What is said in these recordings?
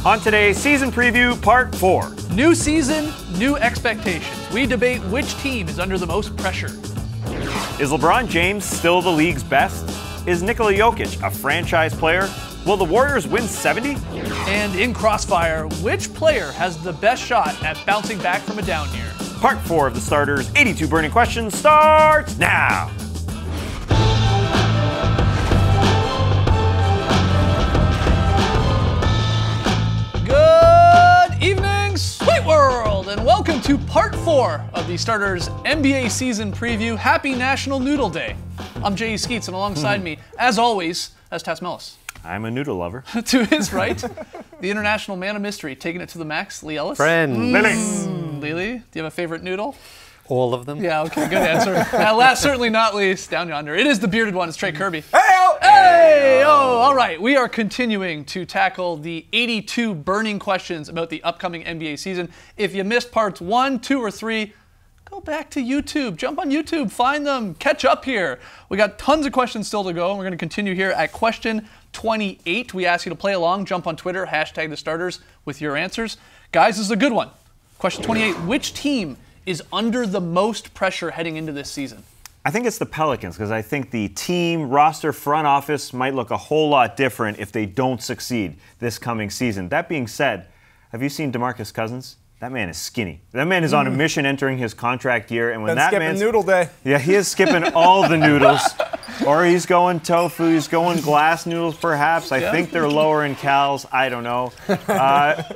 On today's season preview, part 4. New season, new expectations. We debate which team is under the most pressure. Is LeBron James still the league's best? Is Nikola Jokic a franchise player? Will the Warriors win 70? And in Crossfire, which player has the best shot at bouncing back from a down year? Part 4 of the Starters 82 Burning Questions starts now. Good evening, Sweet World, and welcome to part 4 of the Starters NBA season preview. Happy National Noodle Day. I'm Jay Skeets, and alongside me, as always, as Tas Melis. I'm a noodle lover. To his right, the international man of mystery, taking it to the max, Lee Ellis. Friend. Lily, do you have a favorite noodle? All of them. Yeah, okay, good answer. And last, certainly not least, down yonder, it is the bearded one, it's Trey Kirby. Hey-o! Hey! Oh, all right. We are continuing to tackle the 82 burning questions about the upcoming NBA season. If you missed parts 1, 2, or 3, go back to YouTube. Jump on YouTube, find them, catch up here. We got tons of questions still to go, and we're going to continue here at question 28. We ask you to play along, jump on Twitter, hashtag the starters with your answers. Guys, this is a good one. Question 28, which team is under the most pressure heading into this season? I think it's the Pelicans because I think the team, roster, front office might look a whole lot different if they don't succeed this coming season. That being said, have you seen DeMarcus Cousins? That man is skinny. That man is on a mission entering his contract year, and when that man's skipping noodle day. Yeah, he is skipping all the noodles. Or he's going tofu, he's going glass noodles perhaps. I think they're lower in cals, I don't know.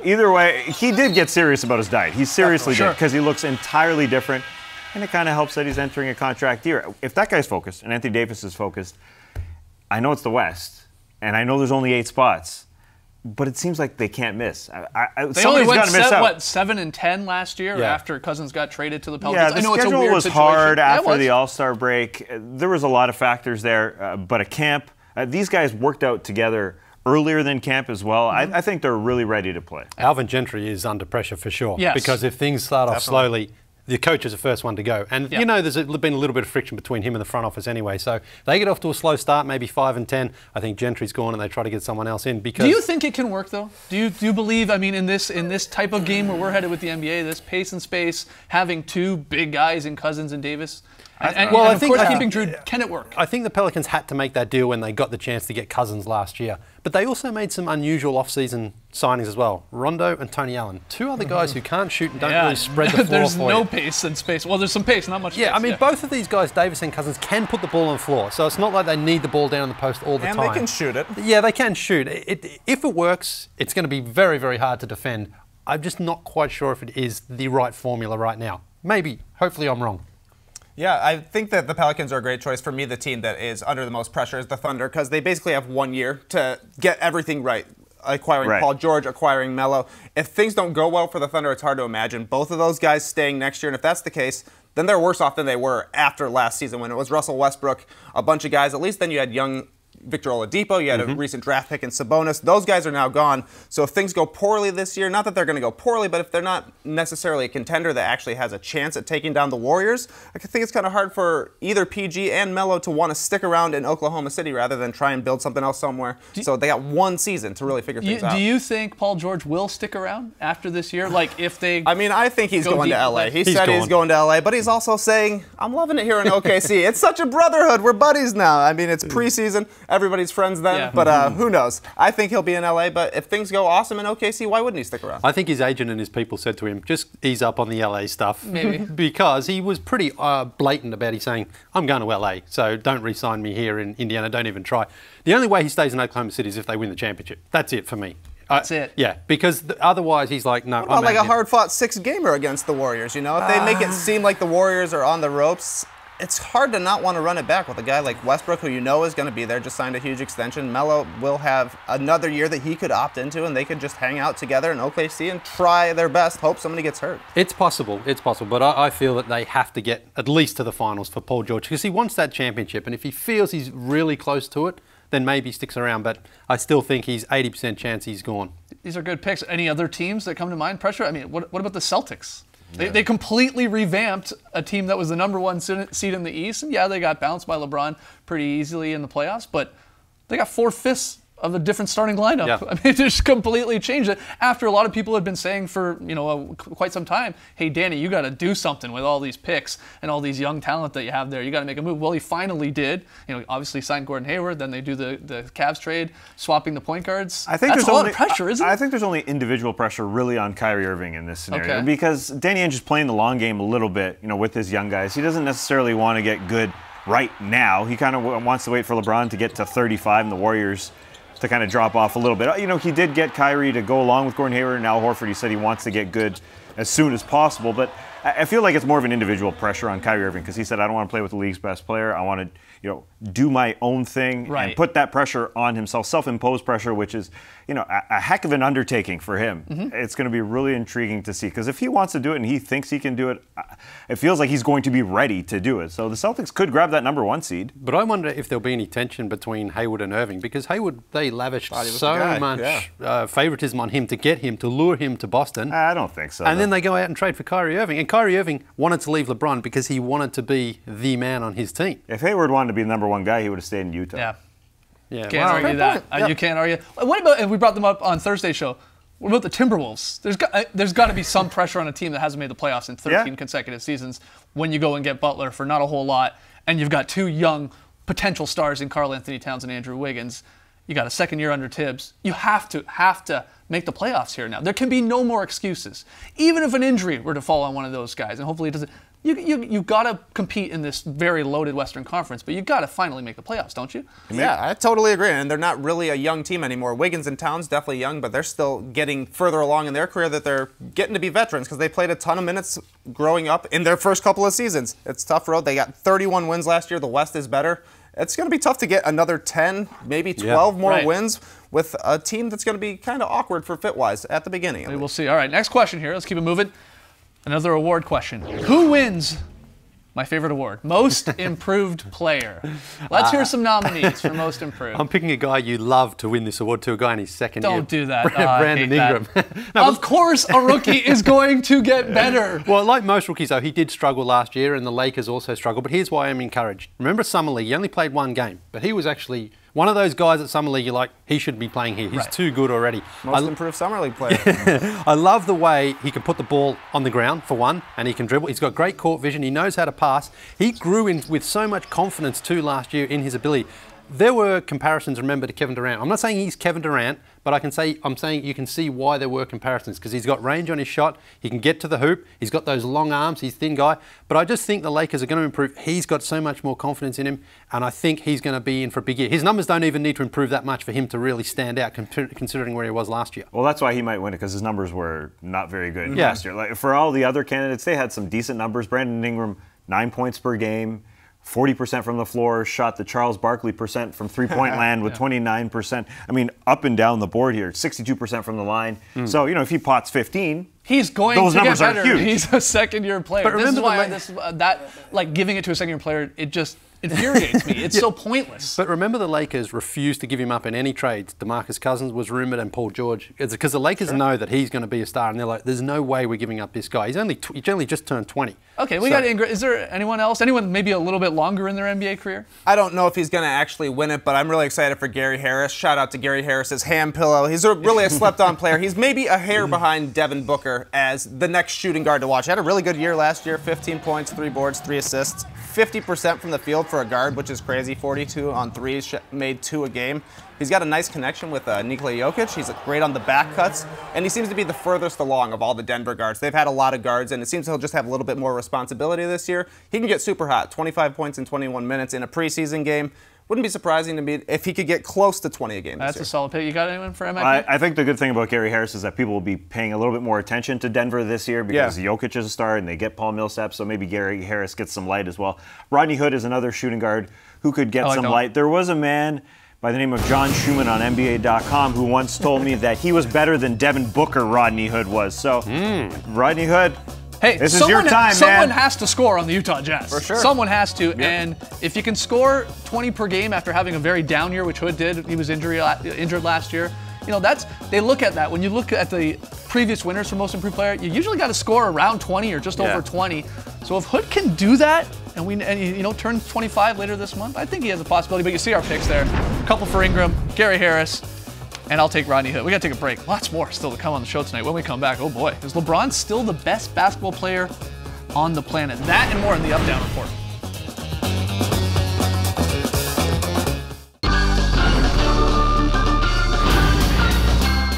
Either way, he did get serious about his diet. He seriously did, because he looks entirely different. And it kind of helps that he's entering a contract year. If that guy's focused, and Anthony Davis is focused, I know it's the West, and I know there's only 8 spots. But it seems like they can't miss. They only went 7-10 last year after Cousins got traded to the Pelicans. Yeah, the I know schedule it's a weird was situation. hard after the All-Star break. There was a lot of factors there, but a camp. These guys worked out together earlier than camp as well. I think they're really ready to play. Alvin Gentry is under pressure for sure. Yes. Because if things start off slowly, the coach is the first one to go. And you know there's been a little bit of friction between him and the front office anyway. So they get off to a slow start, maybe 5-10. I think Gentry's gone and they try to get someone else in. Because do you think it can work though? Do you believe, I mean, in this type of game where we're headed with the NBA, this pace and space, having 2 big guys in Cousins and Davis? And of course, keeping Drew, can it work? I think the Pelicans had to make that deal when they got the chance to get Cousins last year. But they also made some unusual off-season signings as well. Rondo and Tony Allen, 2 other guys who can't shoot and don't really spread the floor There's for no you. pace and space. Well, there's some pace, not much space. I mean, both of these guys, Davis and Cousins, can put the ball on the floor. So it's not like they need the ball down the post all the time. And they can shoot it. Yeah, they can shoot. If it works, it's going to be very, very hard to defend. I'm just not quite sure if it is the right formula right now. Maybe. Hopefully I'm wrong. Yeah, I think that the Pelicans are a great choice. For me, the team that is under the most pressure is the Thunder because they basically have 1 year to get everything right. Acquiring Paul George, acquiring Melo. If things don't go well for the Thunder, it's hard to imagine both of those guys staying next year. And if that's the case, then they're worse off than they were after last season when it was Russell Westbrook, a bunch of guys. At least then you had young Victor Oladipo, you had a recent draft pick in Sabonis. Those guys are now gone. So if things go poorly this year, not that they're going to go poorly, but if they're not necessarily a contender that actually has a chance at taking down the Warriors, I think it's kind of hard for either PG and Melo to want to stick around in Oklahoma City rather than try and build something else somewhere. So they got 1 season to really figure things out. Do you think Paul George will stick around after this year? Like if they I mean, I think he's going to LA. He said he's going to LA, but he's also saying, I'm loving it here in OKC. It's such a brotherhood. We're buddies now. I mean, it's preseason. Everybody's friends then. But who knows? I think he'll be in LA, but if things go awesome in OKC, why wouldn't he stick around? I think his agent and his people said to him, just ease up on the LA stuff. Maybe. Because he was pretty blatant about it, saying, I'm going to LA, so don't re-sign me here in Indiana, don't even try. The only way he stays in Oklahoma City is if they win the championship. That's it for me. That's it. Yeah, because otherwise he's like, no, what about like a hard-fought 6-gamer against the Warriors, you know? If they make it seem like the Warriors are on the ropes, it's hard to not want to run it back with a guy like Westbrook, who you know is going to be there, just signed a huge extension. Melo will have another year that he could opt into, and they could just hang out together in OKC and try their best, hope somebody gets hurt. It's possible, but I feel that they have to get at least to the finals for Paul George, because he wants that championship, and if he feels he's really close to it, then maybe he sticks around, but I still think he's 80% chance he's gone. These are good picks. Any other teams that come to mind? Pressure? I mean, what about the Celtics? They completely revamped a team that was the #1 seed in the East. And yeah, they got bounced by LeBron pretty easily in the playoffs, but they got 4/5 of a different starting lineup. Yeah. I mean, it just completely changed it after a lot of people had been saying for quite some time, hey, Danny, you got to do something with all these picks and all these young talent that you have there. You got to make a move. Well, he finally did. Obviously signed Gordon Hayward. Then they do the Cavs trade, swapping the point guards. I think that's a lot of pressure, isn't it? I think there's only individual pressure really on Kyrie Irving in this scenario Okay. because Danny Ainge is playing the long game a little bit, with his young guys. He doesn't necessarily want to get good right now. He kind of wants to wait for LeBron to get to 35 and the Warriors to kind of drop off a little bit. He did get Kyrie to go along with Gordon Hayward and Al Horford. He said he wants to get good as soon as possible, but I feel like it's more of an individual pressure on Kyrie Irving because he said, I don't want to play with the league's best player. I want to, do my own thing and put that pressure on himself, self-imposed pressure, which is, a heck of an undertaking for him. Mm-hmm. It's going to be really intriguing to see because if he wants to do it and he thinks he can do it, it feels like he's going to be ready to do it. So the Celtics could grab that number 1 seed. But I wonder if there'll be any tension between Hayward and Irving because Hayward, they lavished so much favoritism on him to lure him to Boston. I don't think so. And then they go out and trade for Kyrie Irving. And Kyrie Irving wanted to leave LeBron because he wanted to be the man on his team. If Hayward wanted to be the number 1 guy, he would have stayed in Utah. Yeah. Can't argue that. You can't argue. What about, and we brought them up on Thursday's show, what about the Timberwolves? There's got to be some pressure on a team that hasn't made the playoffs in 13 consecutive seasons when you go and get Butler for not a whole lot, and you've got 2 young potential stars in Karl Anthony Towns and Andrew Wiggins. You got a second year under Tibbs. You have to make the playoffs here now. There can be no more excuses. Even if an injury were to fall on one of those guys, and hopefully it doesn't. You got to compete in this very loaded Western Conference, but you got to finally make the playoffs, don't you? Yeah, I totally agree. And they're not really a young team anymore. Wiggins and Towns definitely young, but they're still getting further along in their career that they're getting to be veterans because they played a ton of minutes growing up in their first couple of seasons. It's a tough road. They got 31 wins last year. The West is better. It's going to be tough to get another 10, maybe 12 more wins with a team that's going to be kind of awkward for fit-wise at the beginning. We'll see. All right, next question here. Let's keep it moving. Another award question. Who wins my favorite award? Most Improved Player. Let's hear some nominees for Most Improved. I'm picking a guy you love to win this award to, a guy in his second year. Don't do that. Brandon Ingram. Of course a rookie is going to get better. Well, like most rookies, though, he did struggle last year, and the Lakers also struggled. But here's why I'm encouraged. Remember Summer League? He only played 1 game, but he was actually one of those guys at Summer League you're like, he should be playing here. He's too good already. Most Improved Summer League player. I love the way he can put the ball on the ground, for one, and he can dribble. He's got great court vision. He knows how to pass. He grew with so much confidence, too, last year in his ability. There were comparisons, remember, to Kevin Durant. I'm not saying he's Kevin Durant, but I'm saying you can see why there were comparisons because he's got range on his shot. He can get to the hoop. He's got those long arms. He's a thin guy. But I just think the Lakers are going to improve. He's got so much more confidence in him, and I think he's going to be in for a big year. His numbers don't even need to improve that much for him to really stand out, considering where he was last year. Well, that's why he might win it because his numbers were not very good last year. Like, for all the other candidates, they had some decent numbers. Brandon Ingram, 9 points per game. 40% from the floor, shot the Charles Barkley percent from three-point land with 29%. I mean, up and down the board here, 62% from the line. So, if he pots 15, he's going those to numbers get better. Are huge. He's a second-year player. But this is why giving it to a second-year player, it just infuriates me. It's so pointless. But remember, the Lakers refused to give him up in any trades. DeMarcus Cousins was rumored, and Paul George. It's because the Lakers know that he's going to be a star, and they're like, "There's no way we're giving up this guy. He's only just turned 20." Okay, we got Ingram. Is there anyone else? Anyone maybe a little bit longer in their NBA career? I don't know if he's going to actually win it, but I'm really excited for Gary Harris. Shout out to Gary Harris's ham pillow. He's really a slept-on player. He's maybe a hair behind Devin Booker as the next shooting guard to watch. He had a really good year last year. 15 points, 3 boards, 3 assists. 50% from the field for a guard, which is crazy. 42 on threes, made 2 a game. He's got a nice connection with Nikola Jokic. He's great on the back cuts, and he seems to be the furthest along of all the Denver guards. They've had a lot of guards, and it seems he'll just have a little bit more responsibility this year. He can get super hot, 25 points in 21 minutes in a preseason game. Wouldn't be surprising to me if he could get close to 20 a game this year. That's a solid pick. You got anyone for MIP? I think the good thing about Gary Harris is that people will be paying a little bit more attention to Denver this year because Jokic is a star and they get Paul Millsap, so maybe Gary Harris gets some light as well. Rodney Hood is another shooting guard who could get some light. There was a man by the name of John Schumann on NBA.com who once told me that he was better than Devin Booker, Rodney Hood was. So, Rodney Hood, hey, this is your time, someone man. has to score on the Utah Jazz. For sure. Someone has to. Yep. And if you can score 20 per game after having a very down year, which Hood did, he was injured last year. They look at that. When you look at the previous winners for Most Improved Player, you usually got to score around 20 or just over 20. So if Hood can do that, and he turns 25 later this month, I think he has a possibility. But you see our picks there. A couple for Ingram, Gary Harris, and I'll take Rodney Hood. We got to take a break. Lots more still to come on the show tonight. When we come back, oh boy, is LeBron still the best basketball player on the planet? That and more in the Up Down Report.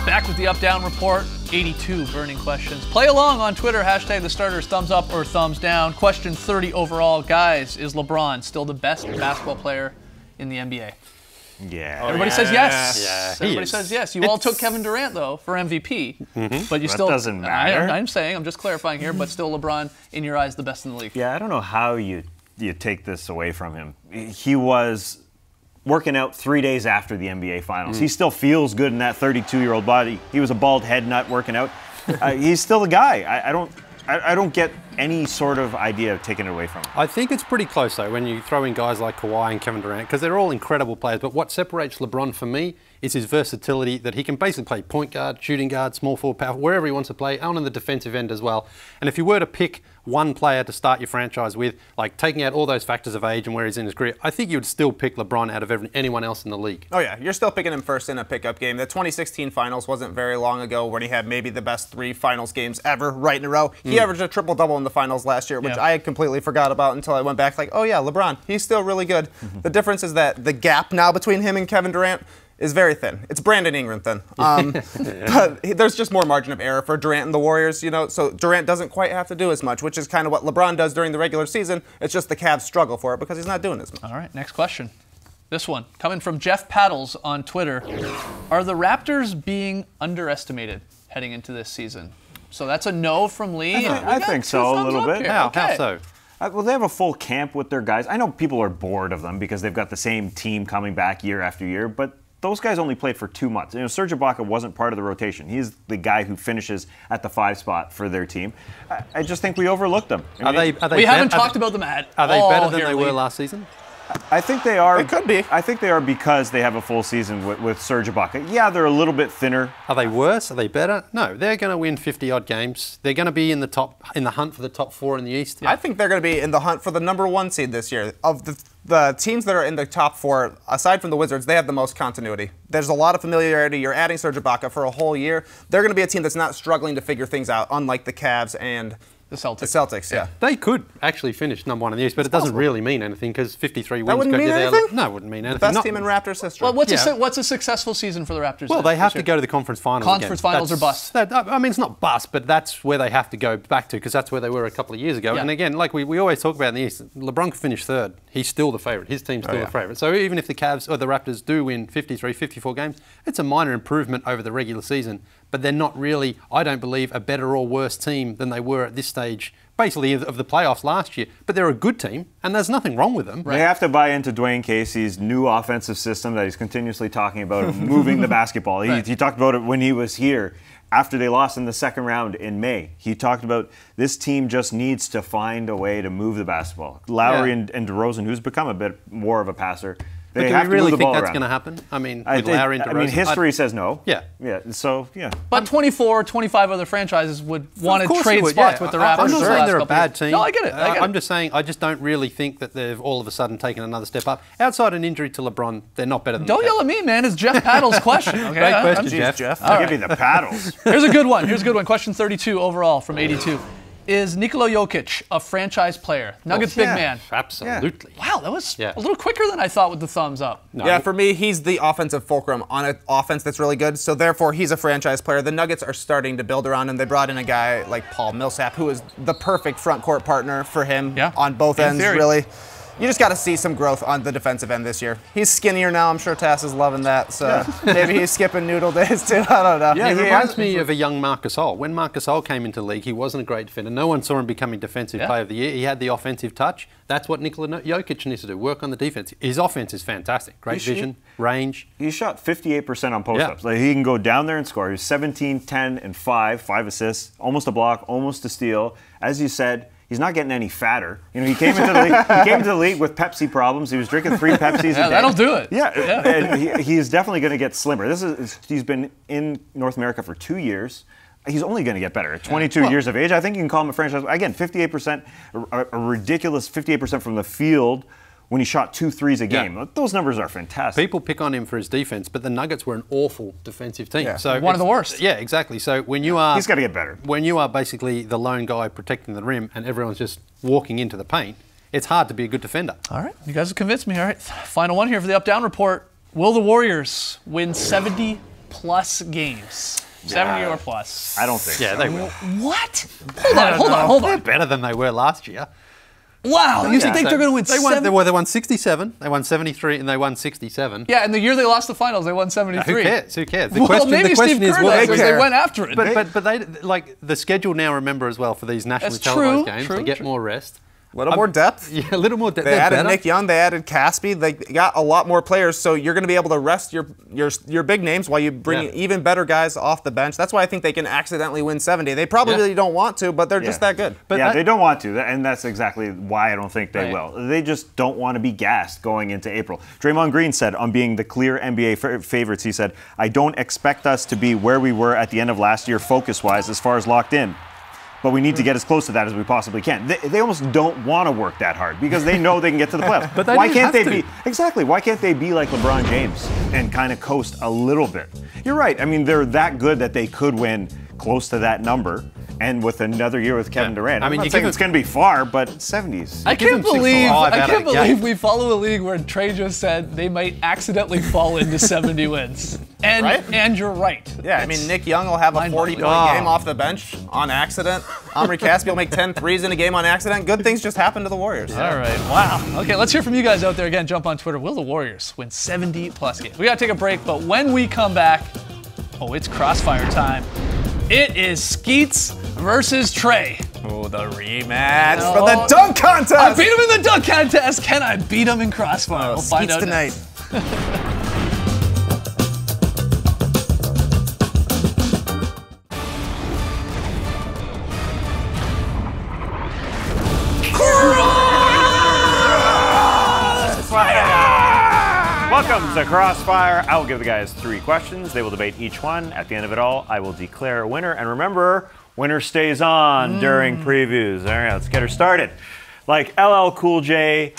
Back with the Up Down Report. 82 burning questions. Play along on Twitter, hashtag the starters, thumbs up or thumbs down. Question 30 overall. Guys, is LeBron still the best basketball player in the NBA? Yeah. Everybody says yes. Yeah, Everybody says yes. You all took Kevin Durant, though, for MVP. But you still... doesn't matter. I'm just clarifying here, but still LeBron, in your eyes, the best in the league. Yeah, I don't know how you take this away from him. He was working out 3 days after the NBA Finals. He still feels good in that 32-year-old body. He was a bald head nut working out. He's still the guy. I don't get any sort of idea of taking it away from him. I think it's pretty close, though, when you throw in guys like Kawhi and Kevin Durant, because they're all incredible players. But what separates LeBron for me is his versatility, that he can basically play point guard, shooting guard, small forward, power, wherever he wants to play, on the defensive end as well. And if you were to pick one player to start your franchise with, like taking out all those factors of age and where he's in his career, I think you would still pick LeBron out of anyone else in the league. Oh yeah, you're still picking him first in a pickup game. The 2016 Finals wasn't very long ago when he had maybe the best 3 Finals games ever right in a row. He averaged a triple-double in the Finals last year, which I had completely forgot about until I went back like, oh yeah, LeBron, he's still really good. The difference is that the gap now between him and Kevin Durant is very thin. It's Brandon Ingram thin. But there's just more margin of error for Durant and the Warriors, so Durant doesn't quite have to do as much, which is kind of what LeBron does during the regular season. It's just the Cavs struggle for it because he's not doing as much. All right, next question. This one, coming from Jeff Paddles on Twitter. Are the Raptors being underestimated heading into this season? So that's a no from Lee. I think so, a little bit. How so? Well, they have a full camp with their guys. I know people are bored of them because they've got the same team coming back year after year, but those guys only played for 2 months. Serge Ibaka wasn't part of the rotation. He's the guy who finishes at the 5 spot for their team. I just think we overlooked them. We haven't talked about them at all. Are they better than they were last season? I think they are. They could be. I think they are because they have a full season with Serge Ibaka. Yeah, they're a little bit thinner. Are they worse? Are they better? No, they're going to win 50-odd games. They're going to be in the hunt for the top 4 in the East. I think they're going to be in the hunt for the #1 seed this year. Of the teams that are in the top 4, aside from the Wizards, they have the most continuity. There's a lot of familiarity. You're adding Serge Ibaka for a whole year. They're going to be a team that's not struggling to figure things out, unlike the Cavs and the Celtics. The Celtics, yeah. They could actually finish #1 in the East, but it doesn't really mean anything because 53 wins. That wouldn't mean anything? No, it wouldn't mean anything. The best team in Raptors history. Well, what's a successful season for the Raptors? Well, they have to go to the conference finals. Conference finals or bust. I mean, it's not bust, but that's where they have to go back to because that's where they were a couple of years ago. Yeah. And again, like we always talk about in the East, LeBron could finish 3rd. He's still the favourite. His team's still the favourite. So even if the Cavs or the Raptors do win 53, 54 games, it's a minor improvement over the regular season. But they're not really, I don't believe, a better or worse team than they were at this stage, basically, of the playoffs last year. But they're a good team, and there's nothing wrong with them. Right. They have to buy into Dwayne Casey's new offensive system that he's continuously talking about, moving the basketball. He talked about it when he was here after they lost in the second round in May. He talked about this team just needs to find a way to move the basketball. Lowry and DeRozan, who's become a bit more of a passer, But do we really think that's going to happen? I mean, with Lowry and DeRozan? I mean, history says no. Yeah. Yeah. So, yeah. But 24, 25 other franchises would want to trade spots with the Raptors. I'm not saying they're a bad team. No, I get it. I'm just saying I just don't really think that they've all of a sudden taken another step up. Outside an injury to LeBron, they're not better than Don't yell at me, man. It's Jeff Paddle's question. Okay? Great question, Jeff. I'll give you the paddles. Here's a good one. Question 32 overall from 82. Is Nikola Jokic a franchise player? Nuggets big man. Absolutely. Yeah. Wow, that was a little quicker than I thought with the thumbs up. No. Yeah, for me, he's the offensive fulcrum on an offense that's really good, so therefore he's a franchise player. The Nuggets are starting to build around him. They brought in a guy like Paul Millsap, who is the perfect front court partner for him on both ends, really. You just got to see some growth on the defensive end this year. He's skinnier now. I'm sure Tass is loving that. So maybe he's skipping noodle days too. I don't know. Yeah, he reminds me of a young Marc Gasol. When Marc Gasol came into the league, he wasn't a great defender. No one saw him becoming Defensive Player of the Year. He had the offensive touch. That's what Nikola Jokic needs to do, work on the defense. His offense is fantastic. Great vision, range. He shot 58% on post-ups. Like, he can go down there and score. He's 17, 10, and 5 assists, almost a block, almost a steal. As you said, he's not getting any fatter. He came into the league with Pepsi problems. He was drinking 3 Pepsis a day. That'll do it. Yeah. And he is definitely going to get slimmer. He's been in North America for 2 years. he's only going to get better. At 22 years of age, I think you can call him a franchise. Again, 58%, a ridiculous 58% from the field when he shot 2 threes a game. Yeah. Those numbers are fantastic. People pick on him for his defense, but the Nuggets were an awful defensive team. Yeah. So one of the worst. Yeah, exactly. So when you are... He's got to get better. When you are basically the lone guy protecting the rim and everyone's just walking into the paint, it's hard to be a good defender. All right, you guys have convinced me. All right, final one here for the up-down report. Will the Warriors win 70-plus games? 70 or plus? I don't think so. Yeah, they will. What? Hold on. They're better than they were last year. Wow, you think they're going to win 70? They won 67, they won 73, and they won 67. Yeah, and the year they lost the finals, they won 73. Who cares? Who cares? The question is, will they care? They went after it. But they, like, the schedule now, remember as well, for these nationally televised games, they get more rest. A little more depth. Yeah, a little more depth. They added Nick Young. They added Caspi. They got a lot more players, so you're going to be able to rest your big names while you bring even better guys off the bench. That's why I think they can accidentally win 70. They probably don't want to, but they're just that good. But they don't want to, and that's exactly why I don't think they will. They just don't want to be gassed going into April. Draymond Green said, on being the clear NBA favorites, he said, I don't expect us to be where we were at the end of last year focus-wise as far as locked in. But we need to get as close to that as we possibly can. They almost don't want to work that hard because they know they can get to the playoffs. But why can't they be exactly? Why can't they be like LeBron James and kind of coast a little bit? You're right. I mean, they're that good that they could win close to that number. And with another year with Kevin Durant, I mean, you think it's going to be far, but 70s. I can't believe we follow a league where Trey just said they might accidentally fall into 70 wins. And you're right. Yeah, I mean, Nick Young will have a 40-point game off the bench on accident. Omri Caspi will make 10 threes in a game on accident. Good things just happen to the Warriors. All right, wow. Okay, let's hear from you guys out there. Again, jump on Twitter. Will the Warriors win 70-plus games? We got to take a break, but when we come back, it's Crossfire time. It is Skeets versus Trey. Oh, the rematch for the dunk contest. I beat him in the dunk contest. Can I beat him in Crossfire? We'll find out tonight. Welcome to Crossfire. I will give the guys 3 questions. They will debate each one. At the end of it all, I will declare a winner. And remember, winner stays on during previews. All right, let's get her started. Like LL Cool J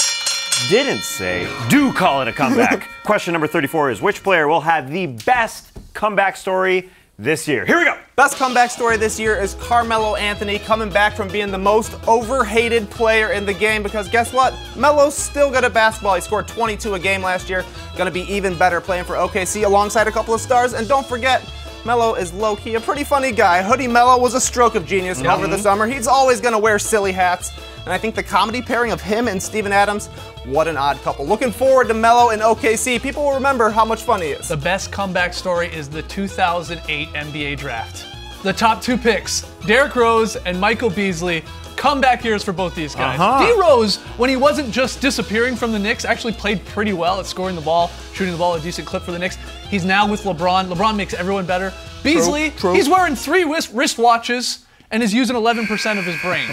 didn't say, do call it a comeback. Question number 34 is, which player will have the best comeback story this year? Here we go. Best comeback story this year is Carmelo Anthony coming back from being the most overhated player in the game, because guess what? Melo's still good at basketball. He scored 22 a game last year. Going to be even better playing for OKC alongside a couple of stars. And don't forget, Melo is low-key a pretty funny guy. Hoodie Melo was a stroke of genius over the summer. He's always going to wear silly hats. And I think the comedy pairing of him and Steven Adams, what an odd couple. Looking forward to Melo in OKC. People will remember how much fun he is. The best comeback story is the 2008 NBA draft. The top 2 picks, Derrick Rose and Michael Beasley. Comeback years for both these guys. D-Rose, when he wasn't just disappearing from the Knicks, actually played pretty well at scoring the ball, shooting the ball at a decent clip for the Knicks. He's now with LeBron. LeBron makes everyone better. Beasley, he's wearing 3 wristwatches and is using 11% of his brain.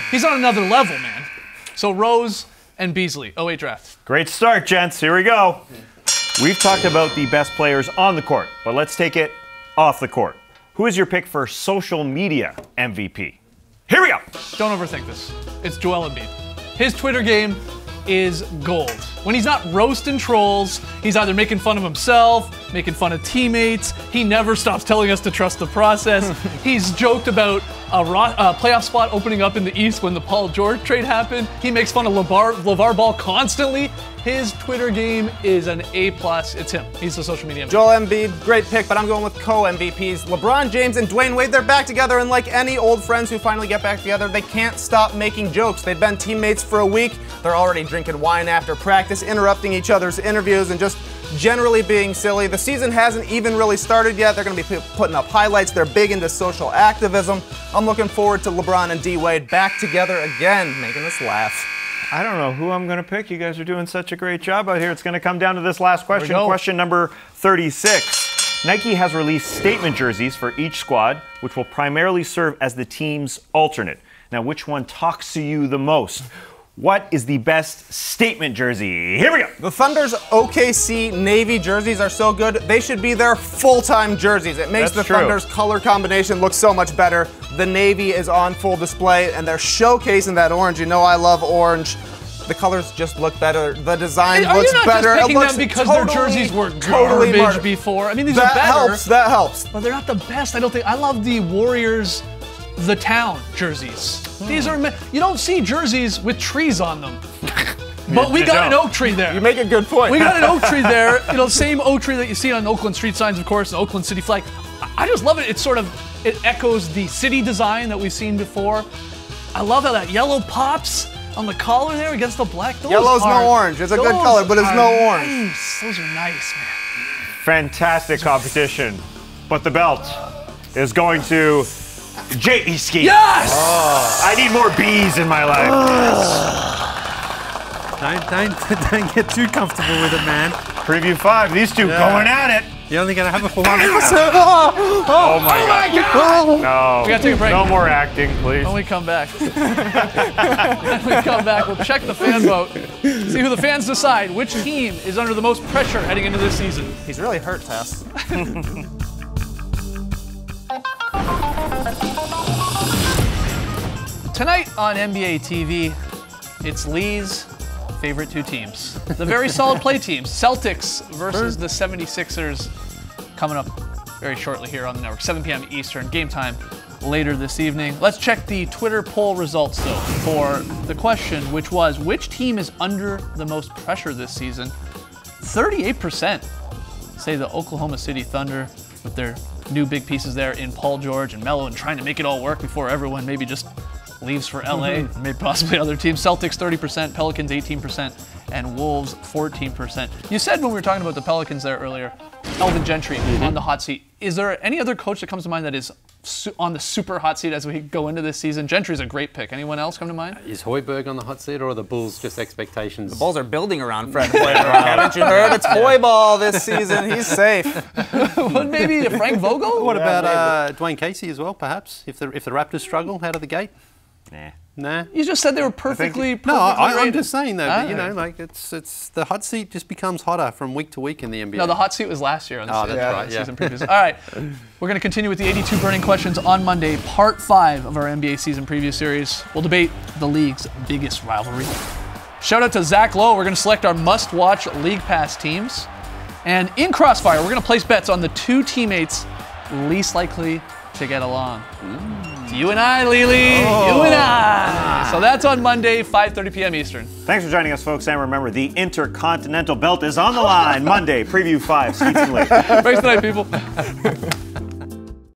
He's on another level, man. So Rose and Beasley, 08 draft. Great start, gents. Here we go. We've talked about the best players on the court, but let's take it off the court. Who is your pick for social media MVP? Here we go. Don't overthink this. It's Joel Embiid. His Twitter game is gold. When he's not roasting trolls, he's either making fun of himself, making fun of teammates. He never stops telling us to trust the process. He's joked about a playoff spot opening up in the East when the Paul George trade happened. He makes fun of LeVar Ball constantly. His Twitter game is an A+. It's him. He's the social media MVP. Joel Embiid, great pick, but I'm going with co-MVPs. LeBron James and Dwayne Wade, they're back together, and like any old friends who finally get back together, they can't stop making jokes. They've been teammates for a week. They're already drinking wine after practice, interrupting each other's interviews, and just generally being silly. The season hasn't even really started yet. They're going to be putting up highlights. They're big into social activism. I'm looking forward to LeBron and D. Wade back together again, making us laugh. I don't know who I'm going to pick. You guys are doing such a great job out here. It's going to come down to this last question. Question number 36. Nike has released statement jerseys for each squad, which will primarily serve as the team's alternate. Now, which one talks to you the most? What is the best statement jersey? Here we go. The Thunder's OKC Navy jerseys are so good, they should be their full-time jerseys. It makes That's the true. Thunder's color combination look so much better. The Navy is on full display, and they're showcasing that orange. You know I love orange. The colors just look better. The design Are looks you not better. just picking it looks them because totally, their jerseys were totally garbage before? I mean, these are That better. helps. That helps. But they're not the best, I don't think. I love the Warriors, the town jerseys. These are, you don't see jerseys with trees on them. But we got an oak tree there. You make a good point. We got an oak tree there, you know, same oak tree that you see on Oakland street signs, of course, the Oakland City flag. I just love it. It's sort of, it echoes the city design that we've seen before. I love how that yellow pops on the collar there against the black. Yellow's no orange. It's a good color, but it's no orange. Nice. Those are nice, man. Fantastic competition. But the belt is going to J.E. Ski. Yes! I need more bees in my life. Don't get too comfortable with it, man. Preview 5, these two going at it. You're only going to have it for one episode. Oh my God. No. We gotta take a break. No more acting, please. When we come back. When we come back, we'll check the fan vote. See who the fans decide which team is under the most pressure heading into this season. He's really hurt, Tess. Tonight on NBA TV, it's Lee's favorite two teams. The very solid play teams. Celtics versus the 76ers, coming up very shortly here on the network. 7 p.m. Eastern, game time later this evening. Let's check the Twitter poll results, though, for the question, which was, which team is under the most pressure this season? 38% say the Oklahoma City Thunder, with their new big pieces there in Paul George and Melo, and trying to make it all work before everyone maybe just leaves for LA, maybe possibly other teams. Celtics 30%, Pelicans 18%, and Wolves 14%. You said when we were talking about the Pelicans there earlier, Elvin Gentry on the hot seat. Is there any other coach that comes to mind that is on the super hot seat as we go into this season? Gentry's a great pick. Anyone else come to mind? Is Hoiberg on the hot seat, or are the Bulls just expectations? The Bulls are building around Fred Hoiberg. Haven't you heard? It's Hoiberg this season. He's safe. Well, maybe Frank Vogel? What about Dwayne Casey as well, perhaps? If the Raptors struggle out of the gate? Nah. Nah. You just said they were perfectly No, I'm rated. just saying though. Ah. But, you know, like it's the hot seat just becomes hotter from week to week in the NBA. No, the hot seat was last year on the Oh, that's right, yeah. season previews. All right, we're going to continue with the 82 burning questions on Monday, part 5 of our NBA season preview series. We'll debate the league's biggest rivalry. Shout out to Zach Lowe. We're going to select our must-watch League Pass teams. And in Crossfire, we're going to place bets on the two teammates least likely to get along. It's you and I, Lily. You and I. So that's on Monday, 5:30 p.m. Eastern. Thanks for joining us, folks. And remember, the Intercontinental Belt is on the line Monday, Preview 5, Skeets and Lee. Thanks tonight, people.